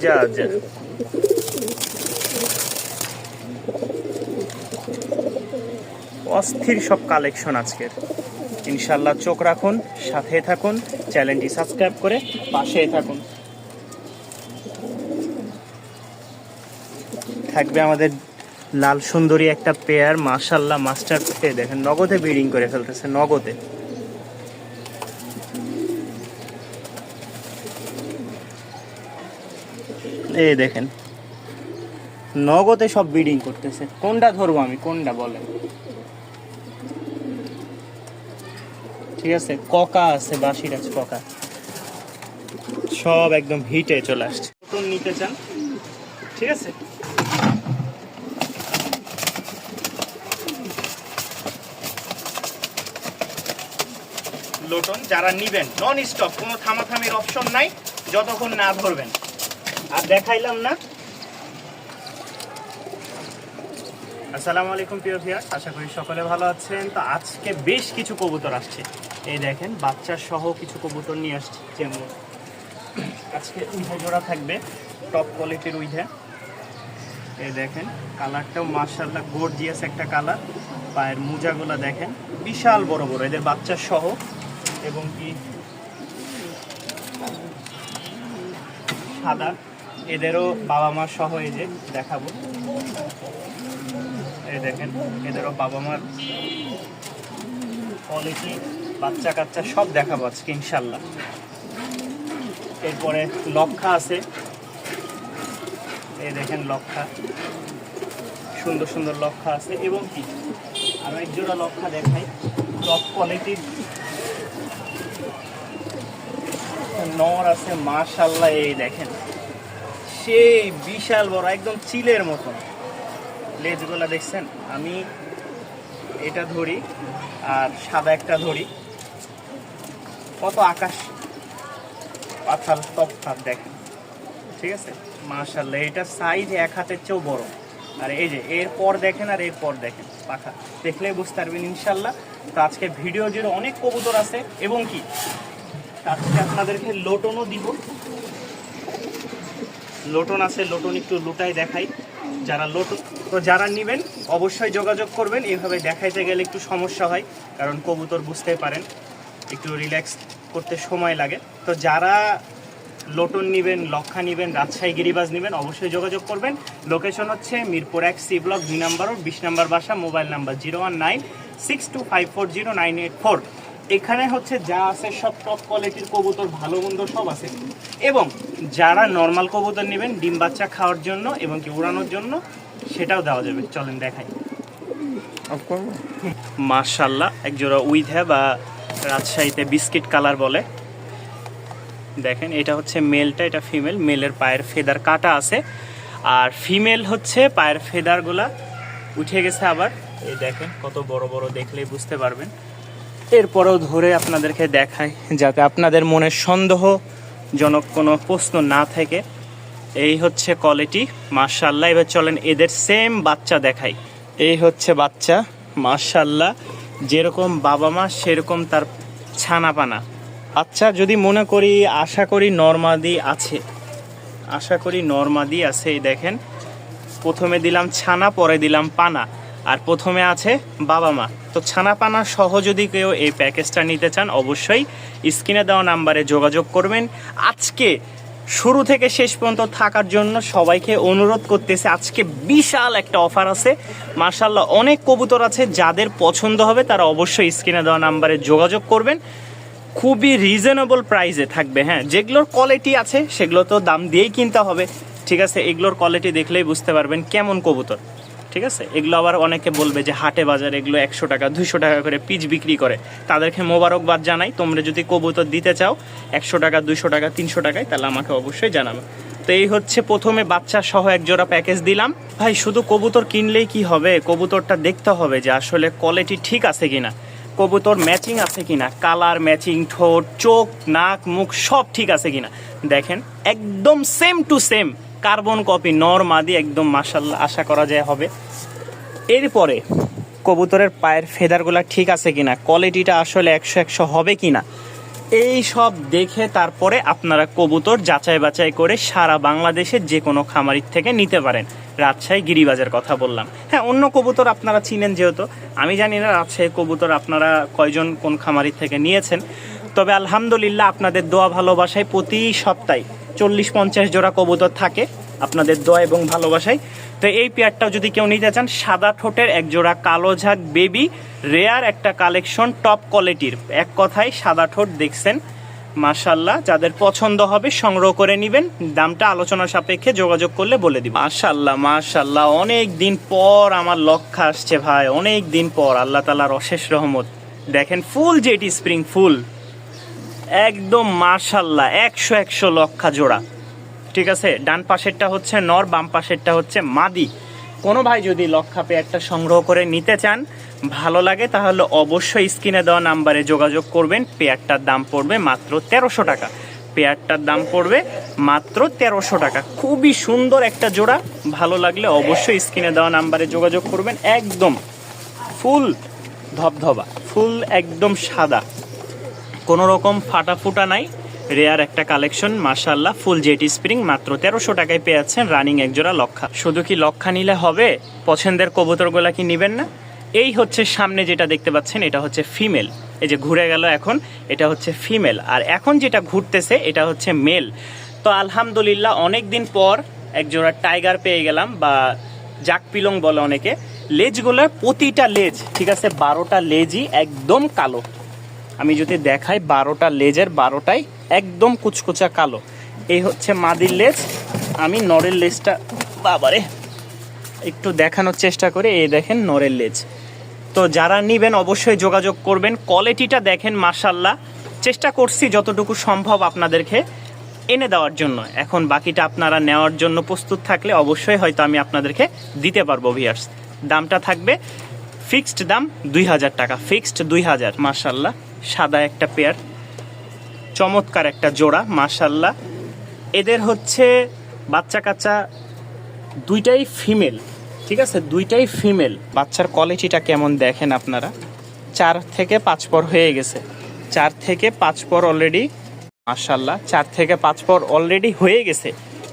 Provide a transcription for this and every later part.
যা যা অস্থির সব কালেকশন আজকের। ইনশাল্লাহ চোখ রাখুন, সাথে থাকুন, চ্যানেলটি সাবস্ক্রাইব করে পাশেই থাকুন। থাকবে আমাদের লাল সুন্দরী একটা পেয়ার, মাশাল্লাহ মাস্টার পেয়ে দেখেন নগদে ব্রিডিং করে ফেলতেছে, নগদে। এই দেখেন নগদে সব ব্রিডিং করতেছে। কোনটা ধরবো আমি, কোনটা বলেন? ঠিক আছে, ককা আছে, বাসিরাজ ককা, সব একদম হিটে চলে আসছে। নতুন নিতে চান, ঠিক আছে, লোটন যারা নিবেন নন স্টপ, কোনো থামাথামির অপশন নাই যতক্ষণ না ধরবেন। আর দেখাইলাম না। আসসালামু আলাইকুম প্রিয় ভিউয়ার্স, আশা করি সকলে ভালো আছেন। তো আজকে বেশ কিছু কবুতর আসছে, এই দেখেন বাচ্চা সহ কিছু কবুতর নিয়ে আসছে। যেমন আজকে উইধা জোড়া থাকবে, টপ কোয়ালিটির উইধা। এই দেখেন কালারটাও মাশাআল্লাহ গর্জিয়াস একটা কালার। পায়ের মোজাগুলো দেখেন বিশাল বড় বড়, এদের বাচ্চা সহ, এবং কি সাদা, এদেরও বাবা মা সহ। এই যে দেখাবো, এই দেখেন এদেরও বাবা মার কোয়ালিটি, বাচ্চা কাচ্চা সব দেখাবো আজকে ইনশাল্লাহ। এরপরে লক্ষা আছে, এই দেখেন লক্ষা, সুন্দর সুন্দর লক্ষা আছে। এবং কি আরো এক জোড়া লক্ষা দেখাই, টপ কোয়ালিটির নর আছে মাশাআল্লাহ। এই দেখেন সেই বিশাল বড়, একদম চিলের মতন লেজগুলা দেখছেন। আমি এটা ধরি আর সাদা একটা ধরি, কত আকাশ পাতাল তফাৎ দেখেন, ঠিক আছে মাশাআল্লাহ। এটা সাইজ এক হাতের চেয়েও বড়। আর এই যে এরপর দেখেন আর এরপর দেখেন, পাখা দেখলেই বুঝতে পারবেন ইনশাল্লাহ। তো আজকে ভিডিও জুড়ে অনেক কবুতর আছে, এবং কি আজকে আপনাদেরকে লোটনও দিব। লোটন আছে, লোটন একটু লুটাই দেখাই। যারা লোটন, তো যারা নেবেন অবশ্যই যোগাযোগ করবেন। এইভাবে দেখাইতে গেলে একটু সমস্যা হয়, কারণ কবুতর বুঝতেই পারেন একটু রিল্যাক্স করতে সময় লাগে। তো যারা লোটন নেবেন, লক্ষা নেবেন, রাজশাহী গিরিবাজ নেবেন, অবশ্যই যোগাযোগ করবেন। লোকেশন হচ্ছে মিরপুর 1 সি ব্লক 2 নম্বর 20 নম্বর বাসা। Mobile number 01962540984। এখানে হচ্ছে যা আছে সব টপ কোয়ালিটির কবুতর, ভালো মন্দ সব আছে। এবং যারা নর্মাল কবুতর নেবেন ডিম বাচ্চা খাওয়ার জন্য এবং কি উড়ানোর জন্য, সেটাও দেওয়া যাবে। চলেন দেখাই। মাশাআল্লাহ একজোড়া উইধা বা রাজশাহীতে বিস্কিট কালার বলে। দেখেন এটা হচ্ছে মেলটা, এটা ফিমেল। মেলের পায়ের ফেদার কাটা আছে, আর ফিমেল হচ্ছে পায়ের ফেদারগুলা উঠে গেছে আবার। এই দেখেন কত বড় বড়, দেখলেই বুঝতে পারবেন। এরপরেও ধরে আপনাদেরকে দেখাই যাতে আপনাদের মনে সন্দেহজনক কোনো প্রশ্ন না থাকে। এই হচ্ছে কোয়ালিটি মাশাআল্লাহ। এবার চলেন এদের সেম বাচ্চা দেখাই। এই হচ্ছে বাচ্চা মাশাআল্লাহ, যেরকম বাবা মা সেরকম তার ছানাপানা। আচ্ছা যদি মনে করি, আশা করি নরমাদি আছে, আশা করি নরমাদি আছে। এই দেখেন প্রথমে দিলাম ছানা, পরে দিলাম পানা, আর প্রথমে আছে বাবা মা। তো ছানা পানা সহ যদি কেউ এই প্যাকেজটা নিতে চান, অবশ্যই স্ক্রিনে দেওয়া নাম্বারে যোগাযোগ করবেন। আজকে শুরু থেকে শেষ পর্যন্ত থাকার জন্য সবাইকে অনুরোধ করতেছে। আজকে বিশাল একটা অফার আছে মাশাআল্লাহ। অনেক কবুতর আছে, যাদের পছন্দ হবে তারা অবশ্যই স্ক্রিনে দেওয়া নাম্বারে যোগাযোগ করবেন। খুবই রিজনেবল প্রাইসে থাকবে। হ্যাঁ, যেগুলোর কোয়ালিটি আছে সেগুলো তো দাম দিয়েই কিনতে হবে, ঠিক আছে। এগুলোর কোয়ালিটি দেখলেই বুঝতে পারবেন কেমন কবুতর, ঠিক আছে। এগুলো আবার অনেকে বলবে যে হাটে বাজারে এগুলো 100 টাকা 200 টাকা করে পিচ বিক্রি করে, তাদেরকে মোবারকবাদ জানাই। তোমরা যদি কবুতর দিতে চাও 100 টাকা 200 টাকা 300 টাকায়, তাহলে আমাকে অবশ্যই জানাবে। তো এই হচ্ছে প্রথমে বাচ্চা সহ এক জোড়া প্যাকেজ দিলাম। ভাই শুধু কবুতর কিনলেই কি হবে, কবুতরটা দেখতে হবে যে আসলে কোয়ালিটি ঠিক আছে কিনা, কবুতর ম্যাচিং আছে কিনা, কালার ম্যাচিং, ঠোঁট, চোখ, নাক, মুখ সব ঠিক আছে কিনা। দেখেন একদম same to same carbon copy, নর মাদি একদম মাশাআল্লাহ, আশা করা যায় হবে। এরপরে কবুতরের পায়ের ফেদারগুলো ঠিক আছে কিনা, কোয়ালিটিটা আসলে 100 100 হবে কিনা, এই সব দেখে তারপরে আপনারা কবুতর যাচাই বাছাই করে সারা বাংলাদেশের যে কোনো খামারির থেকে নিতে পারেন। রাজশাহী গিরিবাজের কথা বললাম। হ্যাঁ, অন্য কবুতর আপনারা চিনেন যেহেতু, আমি জানি না রাজশাহী কবুতর আপনারা কয়জন কোন খামারির থেকে নিয়েছেন। তবে আলহামদুলিল্লাহ আপনাদের দোয়া ভালোবাসায় প্রতি সপ্তাহে 40-50 জোড়া কবুতর থাকে আপনাদের দোয়া এবং ভালোবাসায়। তো এই পেয়ারটাও যদি কেউ নিতে চান, সাদা ঠোঁটের এক জোড়া কালো ঝাঁক বেবি, রেয়ার একটা কালেকশন, টপ কোয়ালিটির। এক কথায় সাদা ঠোঁট দেখছেন, মাশাল্লাহ। যাদের পছন্দ হবে সংগ্রহ করে নেবেন, দামটা আলোচনা সাপেক্ষে যোগাযোগ করলে বলে দিব। মাশাল্লাহ মাশাল্লাহ, অনেক দিন পর আমার লক্ষ্য আসছে ভাই, অনেক দিন পর, আল্লাহ তাআলার অশেষ রহমত। দেখেন ফুল জেটি স্প্রিং ফুল, একদম মাশাল্লাহ 100 লক্ষা জোড়া। ঠিক আছে, ডান পাশেরটা হচ্ছে নর, বাম পাশেরটা হচ্ছে মাদি। কোনো ভাই যদি লক্ষা পেয়ারটা সংগ্রহ করে নিতে চান, ভালো লাগে, তাহলে অবশ্যই স্ক্রিনে দেওয়া নাম্বারে যোগাযোগ করবেন। পেয়ারটার দাম পড়বে মাত্র 1300 টাকা। পেয়ারটার দাম পড়বে মাত্র 1300 টাকা। খুবই সুন্দর একটা জোড়া, ভালো লাগলে অবশ্যই স্ক্রিনে দেওয়া নাম্বারে যোগাযোগ করবেন। একদম ফুল ধবধবা, ফুল একদম সাদা, কোনো রকম ফাটা ফুটা নাই, রেয়ার একটা কালেকশন মাশাল্লাহ। ফুল জেটি স্প্রিং মাত্র 1300 টাকায় পেয়ে যাচ্ছেন রানিং এক জোড়া লক্ষা। শুধু কি লক্ষা নিলে হবে? পছন্দের কবুতরগুলা কি নেবেন না? এই হচ্ছে সামনে যেটা দেখতে পাচ্ছেন, এটা হচ্ছে ফিমেল। এই যে ঘুরে গেল এখন, এটা হচ্ছে ফিমেল। আর এখন যেটা ঘুরতেছে এটা হচ্ছে মেল। তো আলহামদুলিল্লাহ অনেক দিন পর এক জোড়া টাইগার পেয়ে গেলাম, বা জাক পিলং বলে অনেকে। লেজগুলোর প্রতিটা লেজ, ঠিক আছে, 12টা লেজই একদম কালো। আমি যদি দেখাই, 12টা লেজের 12টাই একদম কুচকুচা কালো। এই হচ্ছে মাদির লেজ। আমি নরের লেজটা বাবারে একটু দেখানোর চেষ্টা করি। এই দেখেন নরের লেজ। তো যারা নেবেন অবশ্যই যোগাযোগ করবেন। কোয়ালিটিটা দেখেন মাশাল্লাহ। চেষ্টা করছি যতটুকু সম্ভব আপনাদেরকে এনে দেওয়ার জন্য। এখন বাকিটা আপনারা নেওয়ার জন্য প্রস্তুত থাকলে অবশ্যই হয়তো আমি আপনাদেরকে দিতে পারবো ভিউয়ার্স। দামটা থাকবে ফিক্সড দাম 2000 টাকা, ফিক্সড 2000। মাশাল্লাহ সাদা একটা পেয়ার, চমৎকার একটা জোড়া মাশাল্লাহ। এদের হচ্ছে বাচ্চা কাচ্চা দুইটাই ফিমেল, ঠিক আছে, দুইটাই ফিমেল। বাচ্চার কোয়ালিটিটা কেমন দেখেন আপনারা। 4 থেকে 5 পর হয়ে গেছে, 4 থেকে 5 পর অলরেডি মাশাল্লাহ, 4 থেকে 5 পর অলরেডি হয়ে গেছে।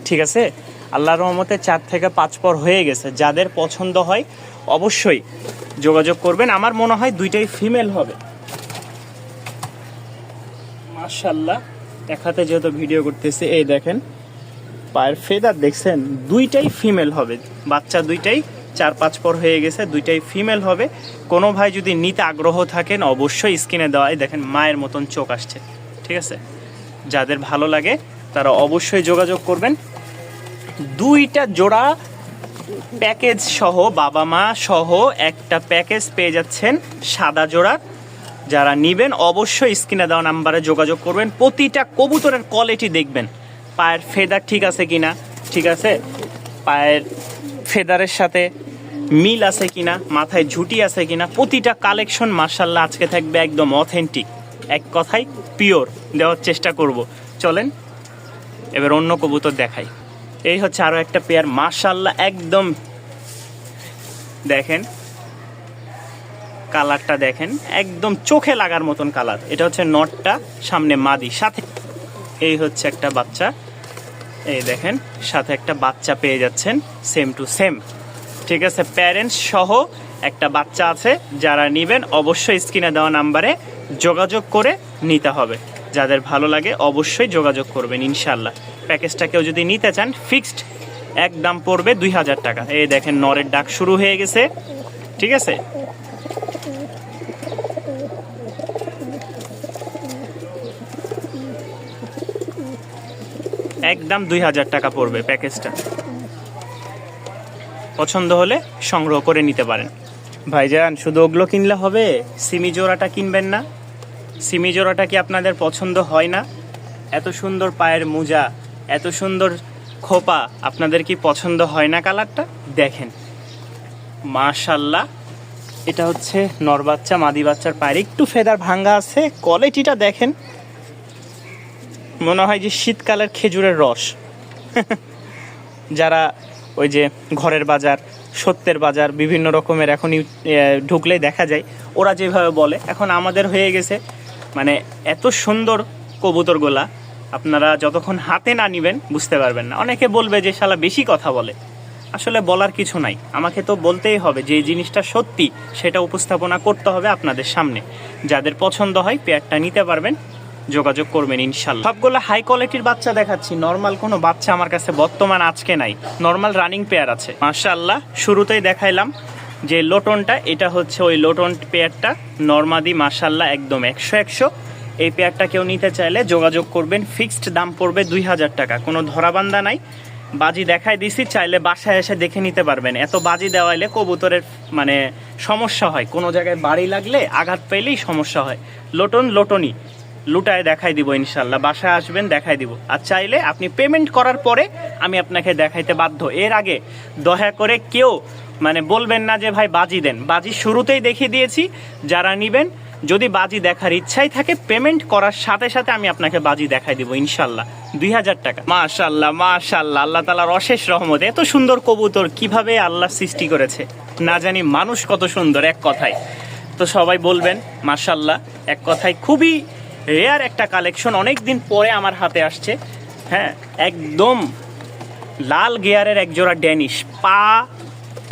ঠিক আছে, আল্লাহর রহমতে 4 থেকে 5 পর হয়ে গেছে। যাদের পছন্দ হয় অবশ্যই যোগাযোগ করবেন। আমার মনে হয় দুইটাই ফিমেল হবে মাশাল্লাহ। এক হাতে যেহেতু ভিডিও করতেছে, এই দেখেন পায়ের ফেদার দেখছেন, দুইটাই ফিমেল হবে। বাচ্চা দুইটাই 4-5 পর হয়ে গেছে, দুইটাই ফিমেল হবে। কোনো ভাই যদি নিতে আগ্রহ থাকেন অবশ্যই স্ক্রিনে দেওয়াই দেখেন মায়ের মতন চোখ আসছে। ঠিক আছে, যাদের ভালো লাগে তারা অবশ্যই যোগাযোগ করবেন। দুইটা জোড়া প্যাকেজ সহ, বাবা মা সহ একটা প্যাকেজ পেয়ে যাচ্ছেন সাদা জোড়া। যারা নেবেন অবশ্যই স্ক্রিনে দেওয়া নাম্বারে যোগাযোগ করবেন। প্রতিটা কবুতরের কোয়ালিটি দেখবেন, পায়ের ফেদার ঠিক আছে কিনা, ঠিক আছে, পায়ের ফেদারের সাথে মিল আছে কিনা, মাথায় ঝুঁটি আছে কিনা। প্রতিটা কালেকশন মাশাল্লাহ আজকে থাকবে একদম অথেন্টিক, এক কথায় পিওর দেওয়ার চেষ্টা করব। চলেন এবার অন্য কবুতর দেখাই। এই হচ্ছে আরও একটা পেয়ার মাশাল্লাহ, একদম দেখেন কালারটা দেখেন, একদম চোখে লাগার মতন কালার। এটা হচ্ছে নটটা, সামনে মাদি, সাথে এই হচ্ছে একটা বাচ্চা। এই দেখেন সাথে একটা বাচ্চা পেয়ে যাচ্ছেন, সেম টু সেম। ঠিক আছে, প্যারেন্টস সহ একটা বাচ্চা আছে। যারা নেবেন অবশ্যই স্ক্রিনে দেওয়া নাম্বারে যোগাযোগ করে নিতে হবে। যাদের ভালো লাগে অবশ্যই যোগাযোগ করবেন ইনশাল্লাহ। প্যাকেজটা কেউ যদি নিতে চান ফিক্সড এক দাম পড়বে 2000 টাকা। এই দেখেন নরের ডাক শুরু হয়ে গেছে। ঠিক আছে, একদম 2000 টাকা পড়বে প্যাকেজটা। পছন্দ হলে সংগ্রহ করে নিতে পারেন। ভাইজান শুধু ওগুলো কিনলে হবে? সিমি জোড়াটা কিনবেন না? সিমি জোড়াটা কি আপনাদের পছন্দ হয় না? এত সুন্দর পায়ের মোজা, এত সুন্দর খোপা, আপনাদের কি পছন্দ হয় না কালারটা? দেখেন মাশাল্লাহ, এটা হচ্ছে নর বাচ্চা, মাদি বাচ্চার পায়ের একটু ফেদার ভাঙ্গা আছে। কোয়ালিটিটা দেখেন, মনে হয় যে শীতকালের খেজুরের রস। যারা ওই যে ঘরের বাজার, সত্যের বাজার, বিভিন্ন রকমের এখন ঢুকলেই দেখা যায় ওরা যেভাবে বলে, এখন আমাদের হয়ে গেছে মানে এত সুন্দর কবুতরগুলা আপনারা যতক্ষণ হাতে না নেবেন বুঝতে পারবেন না। অনেকে বলবে যে শালা বেশি কথা বলে, আসলে বলার কিছু নাই, আমাকে তো বলতেই হবে যে জিনিসটা সত্যি সেটা উপস্থাপনা করতে হবে আপনাদের সামনে। যাদের পছন্দ হয় পেয়ারটা নিতে পারবেন, যোগাযোগ করবেন ইনশাল্লাহ। সবগুলো হাই কোয়ালিটির বাচ্চা দেখাচ্ছি, নর্মাল কোনো বাচ্চা আমার কাছে বর্তমান আজকে নাই, নর্মাল রানিং পেয়ার আছে মাশাআল্লাহ। শুরুতেই দেখাইলাম যে লোটনটা, এটা হচ্ছে ওই লোটন পেয়ারটা, নর্মাদি মাশাআল্লাহ একদম 100 এই পেয়ারটা কেউ নিতে চাইলে যোগাযোগ করবেন। ফিক্সড দাম পড়বে 2000 টাকা, কোনো ধরাবান্ধা নাই। বাজি দেখাই দিছি, চাইলে বাসায় এসে দেখে নিতে পারবেন। এত বাজি দেওয়াইলে কবুতরের মানে সমস্যা হয়, কোনো জায়গায় বাড়ি লাগলে আঘাত পেলেই সমস্যা হয়। লোটন লোটনই লুটায় দেখাই দিব ইনশাল্লাহ, বাসায় আসবেন দেখাই দিব। আর চাইলে আপনি পেমেন্ট করার পরে আমি আপনাকে দেখাইতে বাধ্য। এর আগে দয়া করে কেউ মানে বলবেন না যে ভাই বাজি দেন, বাজি শুরুতেই দেখিয়ে দিয়েছি। যারা নেবেন যদি বাজি দেখার ইচ্ছাই থাকে পেমেন্ট করার সাথে সাথে আমি আপনাকে বাজি দেখাই দিব ইনশাল্লাহ 2000 টাকা। মাশাল্লাহ মাশাল্লাহ, আল্লাহ তাআলার অশেষ রহমত। এত সুন্দর কবুতর কিভাবে আল্লাহ সৃষ্টি করেছে না জানি, মানুষ কত সুন্দর এক কথায়। তো সবাই বলবেন মাশাল্লাহ, এক কথায় খুবই রেয়ার একটা কালেকশন, অনেক দিন পরে আমার হাতে আসছে। হ্যাঁ, একদম লাল গিয়ারের একজোড়া ড্যানিশ, পা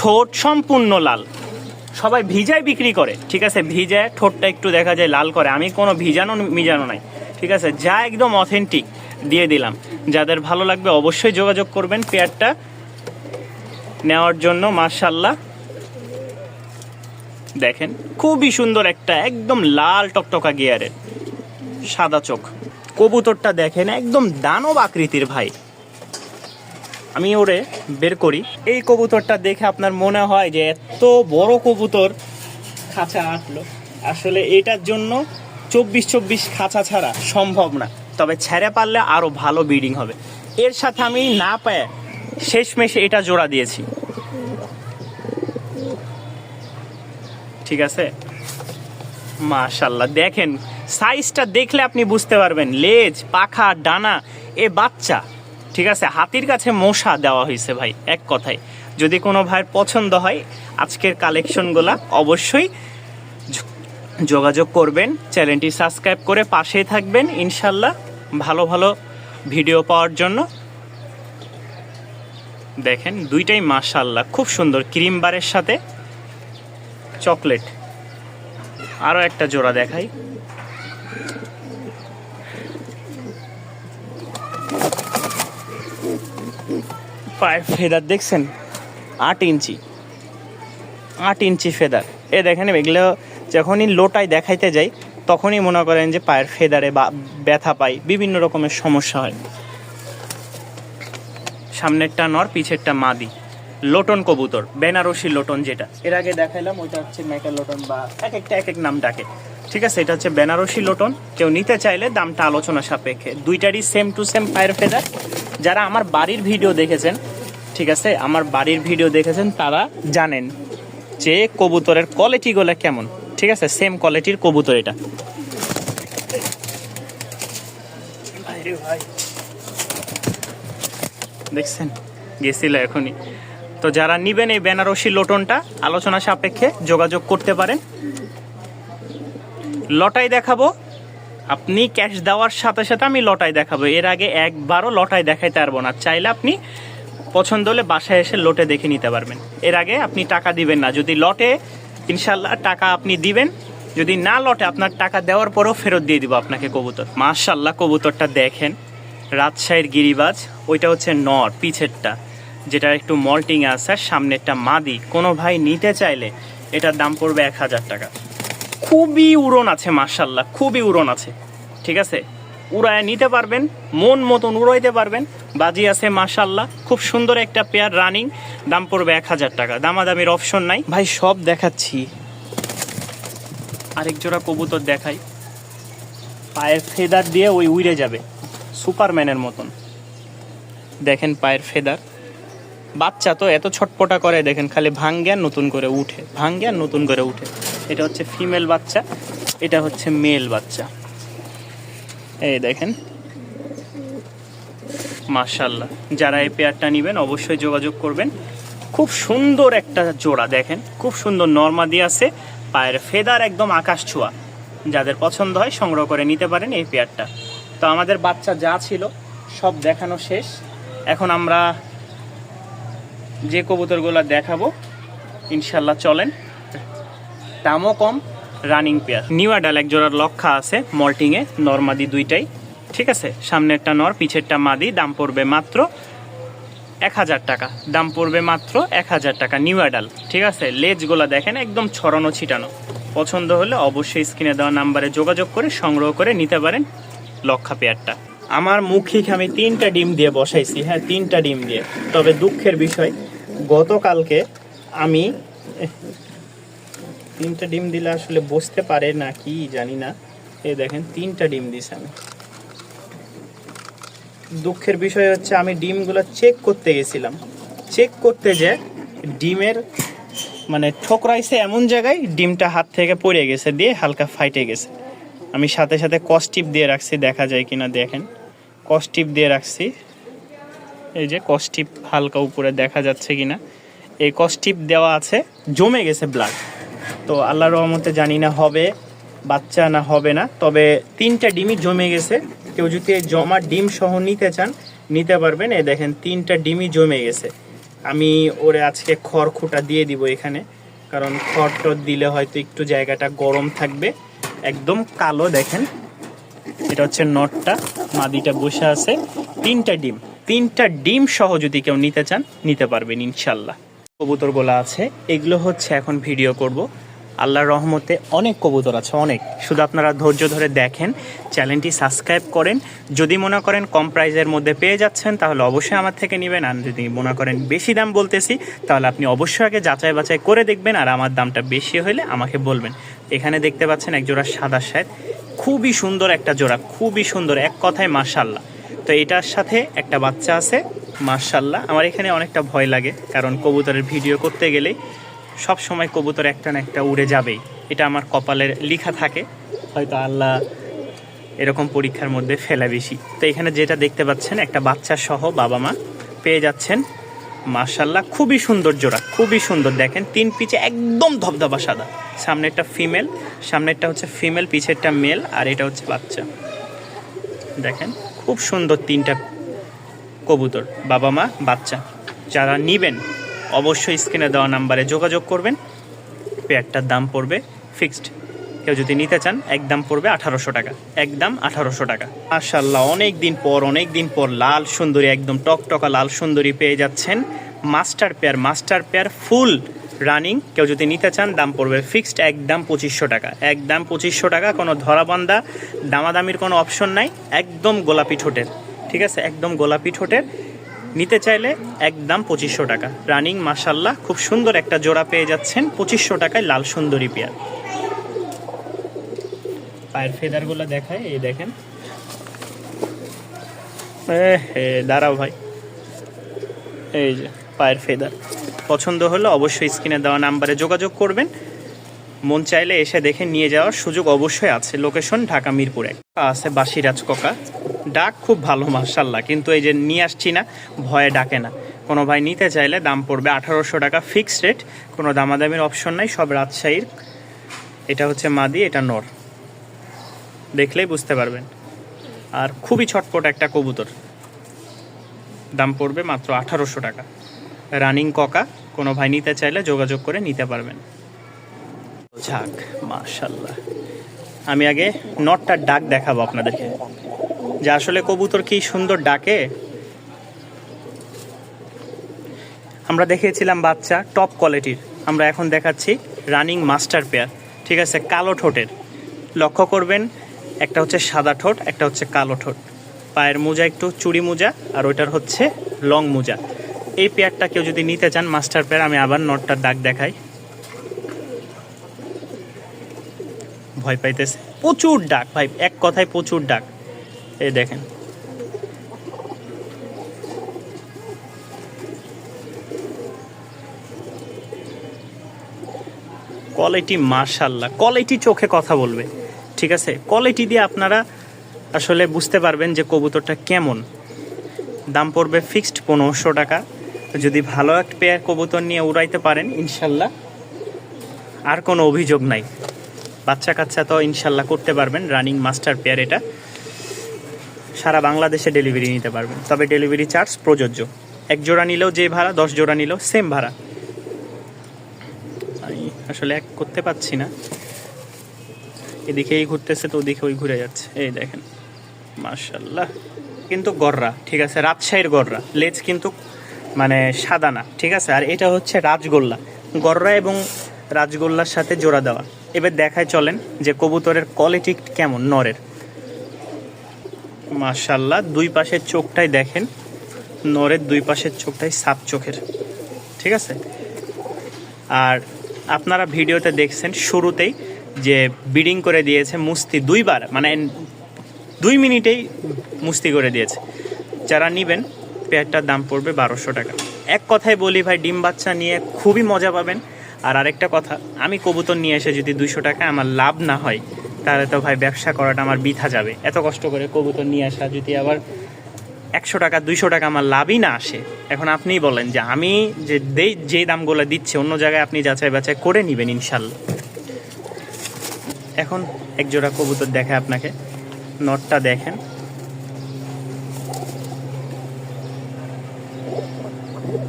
ঠোঁট সম্পূর্ণ লাল। সবাই ভিজায় বিক্রি করে, ঠিক আছে, ভিজায় ঠোঁটটা একটু দেখা যায় লাল করে। আমি কোনো মিজানো নাই, ঠিক আছে, যা একদম অথেন্টিক দিয়ে দিলাম। যাদের ভালো লাগবে অবশ্যই যোগাযোগ করবেন পেয়ারটা নেওয়ার জন্য। মাশাআল্লাহ দেখেন খুবই সুন্দর একটা একদম লাল টকটকা গিয়ারের, সাদা চোখ কবুতরটা দেখেন, একদম দানব আকৃতির ভাই। আমি ওরে বের করি, এই কবুতরটা দেখে আপনার মনে হয় যে এত বড় কবুতর খাঁচা আটলো। আসলে এটার জন্য 24 খাঁচা ছাড়া সম্ভব না, তবে ছেড়ে পারলে আরো ভালো ব্রিডিং হবে। এর সাথে আমি না পায় শেষমেশে এটা জোড়া দিয়েছি, ঠিক আছে। মাশাআল্লাহ দেখেন সাইজটা দেখলে আপনি বুঝতে পারবেন, লেজ পাখা ডানা এ বাচ্চা, ঠিক আছে। হাতির কাছে মশা দেওয়া হয়েছে ভাই, এক কথায়। যদি কোনো ভাইয়ের পছন্দ হয় আজকের কালেকশনগুলা অবশ্যই যোগাযোগ করবেন। চ্যানেলটি সাবস্ক্রাইব করে পাশেই থাকবেন ইনশাল্লাহ ভালো ভালো ভিডিও পাওয়ার জন্য। দেখেন দুইটাই মাশাআল্লাহ খুব সুন্দর, ক্রিম বারের সাথে চকলেট। আরও একটা জোড়া দেখাই, পায়ের ফেদার দেখছেন 8 ইঞ্চি ফেদার। এ দেখেন এগুলো যখনই লোটায় দেখাইতে যাই তখনই মনে করেন যে পায়ের ফেদারে ব্যথা পাই, বিভিন্ন রকমের সমস্যা হয়। সামনেরটা নর, পিছেরটা মাদি। লোটন কবুতর, বেনারসি লোটন যেটা এর আগে দেখাইলাম ওইটা হচ্ছে মেকা লোটন, বা এক একটা এক এক নাম ডাকে, ঠিক আছে। এটা হচ্ছে বেনারসি লোটন, কেউ নিতে চাইলে দামটা আলোচনা সাপেক্ষে। দুইটারই সেম টু সেম পায়ের ফেদার। যারা আমার বাড়ির ভিডিও দেখেছেন, ঠিক আছে, আমার বাড়ির ভিডিও দেখেছেন তারা জানেন যে কবুতরের কোয়ালিটিগুলো কেমন, ঠিক আছে। সেম কোয়ালিটির কবুতর এটা। দেখছেন গেছিল এখনই। তো যারা নিবেন এই বেনারসি লোটনটা আলোচনা সাপেক্ষে যোগাযোগ করতে পারেন। লটাই দেখাবো, আপনি ক্যাশ দেওয়ার সাথে সাথে আমি লটাই দেখাবো। এর আগে একবারও লটাই দেখাইতে পারবো না। চাইলে আপনি পছন্দ হলে বাসায় এসে লটে দেখে নিতে পারবেন। এর আগে আপনি টাকা দিবেন না। যদি লটে ইনশাল্লাহ টাকা আপনি দিবেন, যদি না লটে আপনার টাকা দেওয়ার পরেও ফেরত দিয়ে দিব আপনাকে কবুতর। মাশাআল্লাহ কবুতরটা দেখেন, রাজশাহীর গিরিবাজ। ওইটা হচ্ছে নর, পিছেরটা যেটা একটু মল্টিং আছে, সামনেরটা মাদি। কোনো ভাই নিতে চাইলে এটার দাম পড়বে 1000 টাকা। খুবই উড়ন আছে মাশাআল্লাহ, খুবই উড়ন আছে, ঠিক আছে। উড়ায় নিতে পারবেন, মন মতন উড়াইতে পারবেন। বাজি আছে মাশাআল্লাহ, খুব সুন্দর একটা পেয়ার রানিং, দাম পড়বে 1000 টাকা। দামাদামির অপশন নাই ভাই। সব দেখাচ্ছি, আরেক জোড়া কবুতর দেখাই। পায়ের ফেদার দিয়ে ওই উড়ে যাবে সুপারম্যানের মতন। দেখেন পায়ের ফেদার, বাচ্চা তো এত ছটপটা করে, দেখেন খালি ভাঙ্গে আর নতুন করে উঠে, ভাঙ্গে আর নতুন করে উঠে। এটা হচ্ছে ফিমেল বাচ্চা, এটা হচ্ছে মেল বাচ্চা। এই দেখেন মাশাআল্লাহ। যারা এই পেয়ারটা নেবেন অবশ্যই যোগাযোগ করবেন। খুব সুন্দর একটা জোড়া, দেখেন খুব সুন্দর নরমাদি আছে, পায়ের ফেদার একদম আকাশ ছোঁয়া, যাদের পছন্দ হয় সংগ্রহ করে নিতে পারেন এই পেয়ারটা। তো আমাদের বাচ্চা যা ছিল সব দেখানো শেষ। এখন আমরা যে কবুতরগুলো দেখাবো ইনশাল্লাহ চলেন। দামও কম, রানিং পেয়ার। নিউ অ্যাডাল এক জোড়ার লক্ষা আছে মল্টিংয়ে, নর-মাদি দুইটাই, ঠিক আছে। সামনেরটা নর, পিছেরটা মাদি। দাম পড়বে মাত্র 1000 টাকা। দাম পড়বে মাত্র 1000 টাকা, নিউ অ্যাডাল, ঠিক আছে। লেজগুলো দেখেন একদম ছড়ানো ছিটানো। পছন্দ হলে অবশ্যই স্ক্রিনে দেওয়া নাম্বারে যোগাযোগ করে সংগ্রহ করে নিতে পারেন লক্ষা পেয়ারটা। আমার মুখিক আমি 3টা ডিম দিয়ে বসাইছি, হ্যাঁ 3টা ডিম দিয়ে। তবে দুঃখের বিষয় গতকালকে আমি 3টা ডিম দিলে আসলে বসতে পারে না কি জানি না, এই দেখেন 3টা ডিম দিছি আমি। দুঃখের বিষয় হচ্ছে আমি ডিমগুলো চেক করতে গেছিলাম, চেক করতে যে ডিমের মানে ঠোকরাইছে এমন জায়গায় ডিমটা হাত থেকে পড়ে গেছে, দিয়ে হালকা ফাইটে গেছে। আমি সাথে সাথে কস্টিপ দিয়ে রাখছি, দেখা যায় কিনা দেখেন, কস্টিপ দিয়ে রাখছি। এই যে কস্টিপ হালকা উপরে দেখা যাচ্ছে কিনা, এই কস্টিপ দেওয়া আছে, জমে গেছে ব্লাড। তো আল্লাহর রহমতে জানি না হবে বাচ্চা না হবে না, তবে 3টা ডিমই জমে গেছে। কেউ যদি এই জমা ডিম সহ নিতে চান নিতে পারবেন। এই দেখেন 3টা ডিমই জমে গেছে। আমি ওরে আজকে খড় খুঁটা দিয়ে দিব এখানে, কারণ খড় টড় দিলে হয়তো একটু জায়গাটা গরম থাকবে। একদম কালো দেখেন, এটা হচ্ছে নটটা, মাদিটা বসে আছে। 3টা ডিম সহ যদি কেউ নিতে চান নিতে পারবেন ইনশাল্লাহ। কবুতরগুলো আছে এগুলো হচ্ছে এখন ভিডিও করব। আল্লাহর রহমতে অনেক কবুতর আছে, অনেক। শুধু আপনারা ধৈর্য ধরে দেখেন, চ্যানেলটি সাবস্ক্রাইব করেন। যদি মনে করেন কম প্রাইসের মধ্যে পেয়ে যাচ্ছেন তাহলে অবশ্যই আমার থেকে নেবেন। আর যদি মনে করেন বেশি দাম বলতেছি তাহলে আপনি অবশ্যই আগে যাচাই বাছাই করে দেখবেন, আর আমার দামটা বেশি হলে আমাকে বলবেন। এখানে দেখতে পাচ্ছেন এক জোড়া সাদা শায়েদ, খুবই সুন্দর একটা জোড়া, খুবই সুন্দর, এক কথায় মাশাআল্লাহ। তো এটার সাথে একটা বাচ্চা আছে মাশাআল্লাহ। আমার এখানে অনেকটা ভয় লাগে, কারণ কবুতরের ভিডিও করতে গেলেই সব সময় কবুতর একটা না একটা উড়ে যাবেই, এটা আমার কপালের লেখা থাকে। হয়তো আল্লাহ এরকম পরীক্ষার মধ্যে ফেলা বেশি। তো এখানে যেটা দেখতে পাচ্ছেন একটা বাচ্চা সহ বাবা মা পেয়ে যাচ্ছেন মাশাআল্লাহ। খুবই সুন্দর জোড়া, খুবই সুন্দর। দেখেন 3 পিচে একদম ধবধবা সাদা। সামনেরটা ফিমেল, সামনেরটা হচ্ছে ফিমেল, পিছেরটা মেল, আর এটা হচ্ছে বাচ্চা। দেখেন খুব সুন্দর 3টা কবুতর, বাবা মা বাচ্চা। যারা নেবেন অবশ্যই স্ক্রিনে দেওয়া নাম্বারে যোগাযোগ করবেন। পেয়ারটার দাম পড়বে ফিক্সড। কেউ যদি নিতে চান একদম পড়বে 1800 টাকা, একদম 1800 টাকা। মাশাআল্লাহ অনেক দিন পর লাল সুন্দরী, একদম টকটকা লাল সুন্দরী পেয়ে যাচ্ছেন। Master pair full running. কেউ যদি নিতে চান দাম পড়বে ফিক্সড একদম 2500 টাকা, একদম 2500 টাকা। কোনো ধরাবান্ধা দামাদামির কোনো অপশন নাই, একদম গোলাপি ঠোঁটের, ঠিক আছে, একদম গোলাপি ঠোঁটের। নিতে চাইলে একদম 2500 টাকা রানিং। মাশাআল্লাহ খুব সুন্দর একটা জোড়া পেয়ে যাচ্ছেন 2500 টাকায় লাল সুন্দরী পেয়ার। পায়ের ফেদারগুলো দেখায়, এই দেখেন। দাঁড়াও ভাই, এই যে পায়ের ফেদার। পছন্দ হলে অবশ্যই স্ক্রিনে দেওয়া নাম্বারে যোগাযোগ করবেন। মন চাইলে এসে দেখে নিয়ে যাওয়ার সুযোগ অবশ্যই আছে। লোকেশন ঢাকা মিরপুরে আছে বাসিরাজ কোকা। ডাক খুব ভালো মাশাআল্লাহ, কিন্তু এই যে নিয়ে আসছি না ভয়ে ডাকে না। কোনো ভাই নিতে চাইলে দাম পড়বে 1800 টাকা ফিক্সড রেট, কোনো দামাদামির অপশন নাই। সব রাজশাহীর। এটা হচ্ছে মাদি, এটা নর, দেখলেই বুঝতে পারবেন। আর খুবই ছটপট একটা কবুতর। দাম পড়বে মাত্র 1800 টাকা রানিং কোকা। কোনো ভাই নিতে চাইলে যোগাযোগ করে নিতে পারবেন। ঝাক মাশাআল্লাহ। আমি আগে নটটার ডাক দেখাবো আপনাদেরকে, যে আসলে কবুতর কি সুন্দর ডাকে। আমরা দেখিয়েছিলাম বাচ্চা টপ কোয়ালিটির, আমরা এখন দেখাচ্ছি রানিং মাস্টার পেয়ার, ঠিক আছে, কালো ঠোঁটের। লক্ষ্য করবেন একটা হচ্ছে সাদা ঠোঁট, একটা হচ্ছে কালো ঠোঁট। পায়ের মোজা একটু চুড়ি মোজা, আর ওইটার হচ্ছে লং মোজা। এই পেয়ারটা কেউ যদি নিতে চান মাস্টার পেয়ার, আমি আবার নটটার ডাক দেখাই। ভয় পাইতেছে, প্রচুর ডাক ভাই, এক কথায় প্রচুর ডাক। এই দেখেন কোয়ালিটি মাশাআল্লাহ, কোয়ালিটি চোখে কথা বলবে, ঠিক আছে। কোয়ালিটি দিয়ে আপনারা আসলে বুঝতে পারবেন যে কবুতরটা কেমন। দাম পড়বে ফিক্সড 1500 টাকা। যদি ভালো একটা পেয়ার কবুতর নিয়ে উড়াইতে পারেন ইনশাল্লাহ আর কোনো অভিযোগ নাই। বাচ্চা কাচ্চা তো ইনশাল্লাহ করতে পারবেন। রানিং মাস্টার পেয়ার, এটা সারা বাংলাদেশে ডেলিভারি নিতে পারবেন, তবে ডেলিভারি চার্জ প্রযোজ্য। 1 জোড়া নিলেও যে ভাড়া, 10 জোড়া নিলেও সেম ভাড়া। আমি আসলে এক করতে পারছি না, এদিকে এই ঘুরতেছে তো ওদিকে ওই ঘুরে যাচ্ছে। এই দেখেন মাশাআল্লাহ, কিন্তু গররা, ঠিক আছে, রাজশাহীর গররা, লেজ কিন্তু মানে সাদা না, ঠিক আছে। আর এটা হচ্ছে রাজগোল্লা, গররা এবং রাজগোল্লার সাথে জোড়া দেওয়া। এবার দেখায় চলেন যে কবুতরের কোয়ালিটি কেমন নরের। মাশাআল্লাহ, দুই পাশের চোখটাই দেখেন, নরের দুই পাশের চোখটাই সাপ চোখের, ঠিক আছে। আর আপনারা ভিডিওতে দেখছেন শুরুতেই যে ব্রিডিং করে দিয়েছে মুস্তি 2 বার, মানে 2 মিনিটেই মুস্তি করে দিয়েছে। যারা নেবেন পেয়ারটার দাম পড়বে 1200 টাকা। এক কথায় বলি ভাই, ডিম বাচ্চা নিয়ে খুবই মজা পাবেন। আর আরেকটা কথা, আমি কবুতর নিয়ে এসে যদি 200 টাকা আমার লাভ না হয়, তাহলে তো ভাই ব্যবসা করাটা আমার বৃথা যাবে। এত কষ্ট করে কবুতর নিয়ে আসা যদি আবার 100 টাকা 200 টাকা আমার লাভই না আসে, এখন আপনিই বলেন যে আমি যে দামগুলো দিচ্ছি অন্য জায়গায় আপনি যাচাই বাছাই করে নেবেন ইনশাল্লাহ। এখন এক জোড়া কবুতর দেখে আপনাকে, নটটা দেখেন,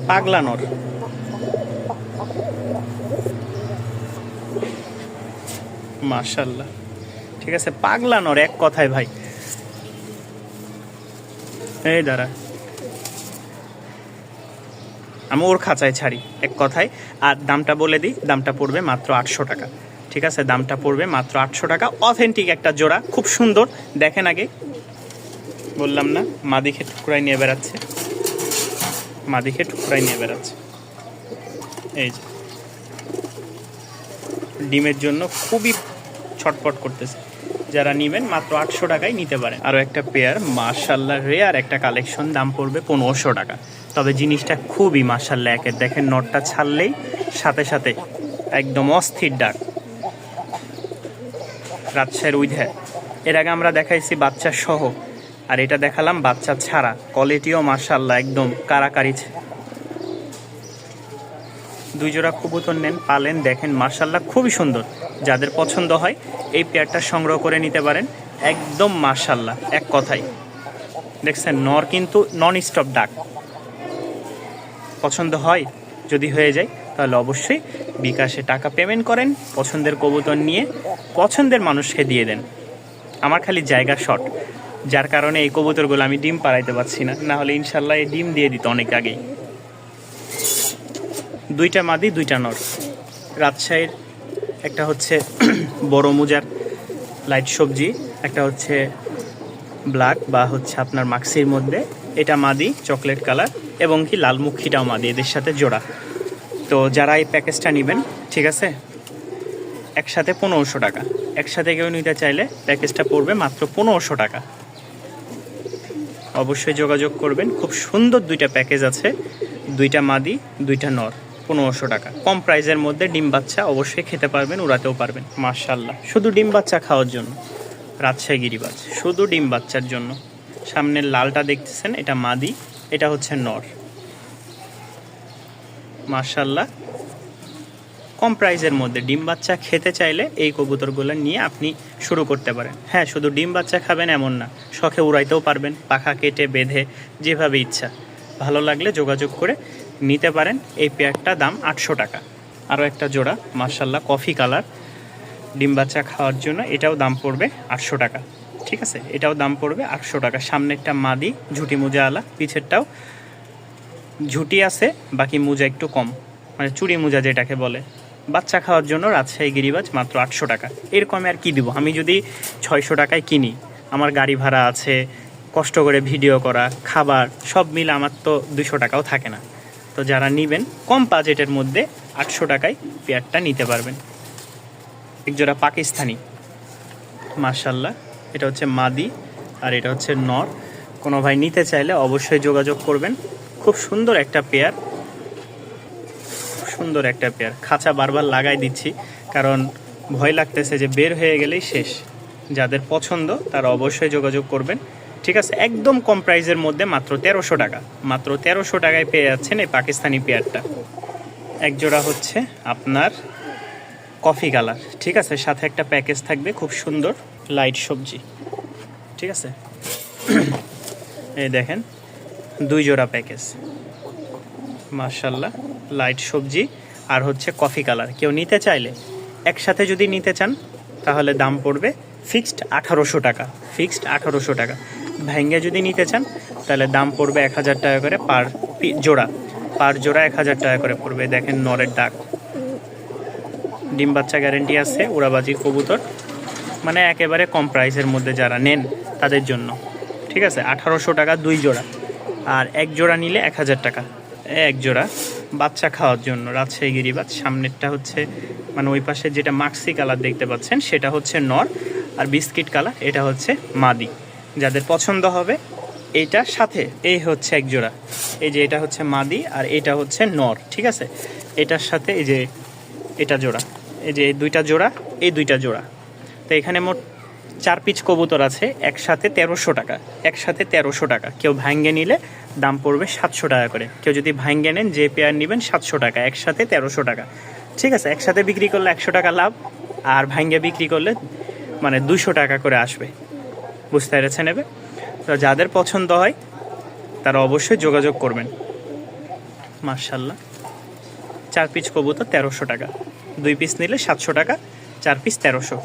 পাগলা নর, মাশাআল্লাহ, ঠিক আছে, পাগলা নর এক কথায় ভাই। এই দাঁড়া, আমি ওর খাঁচায় ছাড়ি এক কথায়। আর দামটা বলে দিই, দামটা পড়বে মাত্র 800 টাকা, ঠিক আছে। দামটা পড়বে মাত্র 800 টাকা। অথেন্টিক একটা জোড়া, খুব সুন্দর। দেখেন আগে বললাম না, মাদিকে টুকরাই নিয়ে বেড়াচ্ছে, মাদিকে টুকরাই নিয়ে বেড়াচ্ছে। এই যে ডিমের জন্য খুবই ছটফট করতেছে। যারা নেবেন মাত্র 800 টাকায় নিতে পারেন। আরও একটা পেয়ার মাশাআল্লাহ রেয়ার একটা কালেকশন, দাম পড়বে 1500 টাকা। তবে জিনিসটা খুবই মাশাআল্লাহ একের। দেখেন নটটা ছাড়লেই সাথে সাথে একদম অস্থির ডাক, রাজশাহীর উইধে। এর আগে আমরা দেখাইছি বাচ্চা সহ, আর এটা দেখালাম বাচ্চা ছাড়া। কোয়ালিটিও মাশাআল্লাহ একদম কারাকারি। 2 জোড়া কবুতর নেন, পালেন, দেখেন মাশাআল্লাহ খুবই সুন্দর। যাদের পছন্দ হয় এই পেয়ারটা সংগ্রহ করে নিতে পারেন, একদম মাশাআল্লাহ এক কথাই। দেখছেন নর কিন্তু নন স্টপ ডাক। পছন্দ হয়, যদি হয়ে যায় তাহলে অবশ্যই বিকাশে টাকা পেমেন্ট করেন, পছন্দের কবুতর নিয়ে পছন্দের মানুষকে দিয়ে দেন। আমার খালি জায়গা শর্ট, যার কারণে এই কবুতরগুলো আমি ডিম পাড়াইতে পারছি না, না হলে ইনশাল্লাহ এই ডিম দিয়ে দিত অনেক আগেই। 2টা মাদি 2টা নর। রাজশাহীর একটা হচ্ছে বড় মুজার লাইট সবজি, একটা হচ্ছে ব্ল্যাক বা হচ্ছে আপনার মাক্সির মধ্যে, এটা মাদি চকলেট কালার, এবং কি লালমুখীটাও মাদি, এদের সাথে জোড়া। তো যারা এই প্যাকেজটা নেবেন, ঠিক আছে, একসাথে 1500 টাকা। একসাথে কেউ নিতে চাইলে প্যাকেজটা পড়বে মাত্র 1500 টাকা। অবশ্যই যোগাযোগ করবেন। খুব সুন্দর 2টা প্যাকেজ আছে, 2টা মাদি 2টা নর, 1500 টাকা। কম প্রাইসের মধ্যে ডিম বাচ্চা অবশ্যই খেতে পারবেন, উড়াতেও পারবেন। মাশাআল্লাহ, শুধু ডিম বাচ্চা খাওয়ার জন্য রাজশাহী গিরিবাজ, শুধু ডিম বাচ্চার জন্য। সামনের লালটা দেখতেছেন, এটা মাদি, এটা হচ্ছে নর। মাশাআল্লাহ, কম প্রাইসের মধ্যে ডিম বাচ্চা খেতে চাইলে এই কবুতরগুলো নিয়ে আপনি শুরু করতে পারেন। হ্যাঁ, শুধু ডিম বাচ্চা খাবেন এমন না, শখে উড়াইতেও পারবেন, পাখা কেটে বেঁধে, যেভাবে ইচ্ছা। ভালো লাগলে যোগাযোগ করে নিতে পারেন। এই পেয়ারটা দাম 800 টাকা। আরও একটা জোড়া মাশাআল্লাহ কফি কালার, ডিম বাচ্চা খাওয়ার জন্য, এটাও দাম পড়বে 800 টাকা, ঠিক আছে। এটাও দাম পড়বে 800 টাকা। সামনেরটা মাদি, ঝুটি মোজা আলা, পিছেরটাও ঝুটি আছে, বাকি মোজা একটু কম, মানে চুড়ি মোজা যেটাকে বলে। বাচ্চা খাওয়ার জন্য রাজশাহী গিরিবাজ মাত্র 800 টাকা। এরকমে আর কি দিব? আমি যদি 600 টাকায় কিনি, আমার গাড়ি ভাড়া আছে, কষ্ট করে ভিডিও করা, খাবার সব মিলে আমার তো 200 টাকাও থাকে না। তো যারা নেবেন কম বাজেটের মধ্যে 800 টাকায় পেয়ারটা নিতে পারবেন। একজোড়া পাকিস্তানি মাশাআল্লাহ, এটা হচ্ছে মাদি আর এটা হচ্ছে নর। কোনো ভাই নিতে চাইলে অবশ্যই যোগাযোগ করবেন। খুব সুন্দর একটা পেয়ার, সুন্দর একটা পেয়ার। খাঁচা বারবার লাগাই দিচ্ছি কারণ ভয় লাগতেছে যে বের হয়ে গেলেই শেষ। যাদের পছন্দ তারা অবশ্যই যোগাযোগ করবেন, ঠিক আছে। একদম কম প্রাইসের মধ্যে মাত্র 1300 টাকা, মাত্র 1300 টাকায় পেয়ে যাচ্ছেন এই পাকিস্তানি পেয়ারটা। এক জোড়া হচ্ছে আপনার কফি কালার, ঠিক আছে। সাথে একটা প্যাকেজ থাকবে খুব সুন্দর লাইট সবজি, ঠিক আছে। এই দেখেন 2 জোড়া প্যাকেজ, মাশাআল্লাহ। লাইট সবজি আর হচ্ছে কফি কালার। কেউ নিতে চাইলে একসাথে যদি নিতে চান তাহলে দাম পড়বে ফিক্সড 1800 টাকা, ফিক্সড 1800 টাকা। ভেঙ্গে যদি নিতে চান তাহলে দাম পড়বে 1000 টাকা করে পার জোড়া, পার জোড়া 1000 টাকা করে পড়বে। দেখেন নরের ডাক, ডিম বাচ্চা গ্যারেন্টি আছে, উড়াবাজির কবুতর, মানে একেবারে কম প্রাইসের মধ্যে যারা নেন তাদের জন্য, ঠিক আছে। 1800 টাকা 2 জোড়া, আর 1 জোড়া নিলে 1000 টাকা। 1 জোড়া বাচ্চা খাওয়ার জন্য রাজশাহী গিরিবাজ। সামনেরটা হচ্ছে মানে ওই পাশে যেটা মাক্সি কালার দেখতে পাচ্ছেন সেটা হচ্ছে নর, আর বিস্কিট কালার এটা হচ্ছে মাদি। যাদের পছন্দ হবে এইটার সাথে এই হচ্ছে 1 জোড়া, এই যে এটা হচ্ছে মাদি আর এটা হচ্ছে নর, ঠিক আছে। এটার সাথে এই যে এটা জোড়া, এই যে এই 2টা জোড়া, এই 2টা জোড়া। তো এখানে মোট 4 পিস কবুতর আছে, একসাথে 1300 টাকা, একসাথে 1300 টাকা। কেউ ভাঙ্গে নিলে দাম পড়বে 700 টাকা করে। কেউ যদি ভাঙ্গে নেন যে পেয়ার নেবেন 700 টাকা, একসাথে 1300 টাকা, ঠিক আছে। একসাথে বিক্রি করলে 100 টাকা লাভ, আর ভাঙ্গে বিক্রি করলে মানে 200 টাকা করে আসবে, বুঝতে পেরেছেন? নেবে তো যাদের পছন্দ হয় তারা অবশ্যই যোগাযোগ করবেন। মাশাআল্লাহ, 4 পিস কবুতর 1300 টাকা, 2 পিস নিলে 700 টাকা, 4 পিস 1300।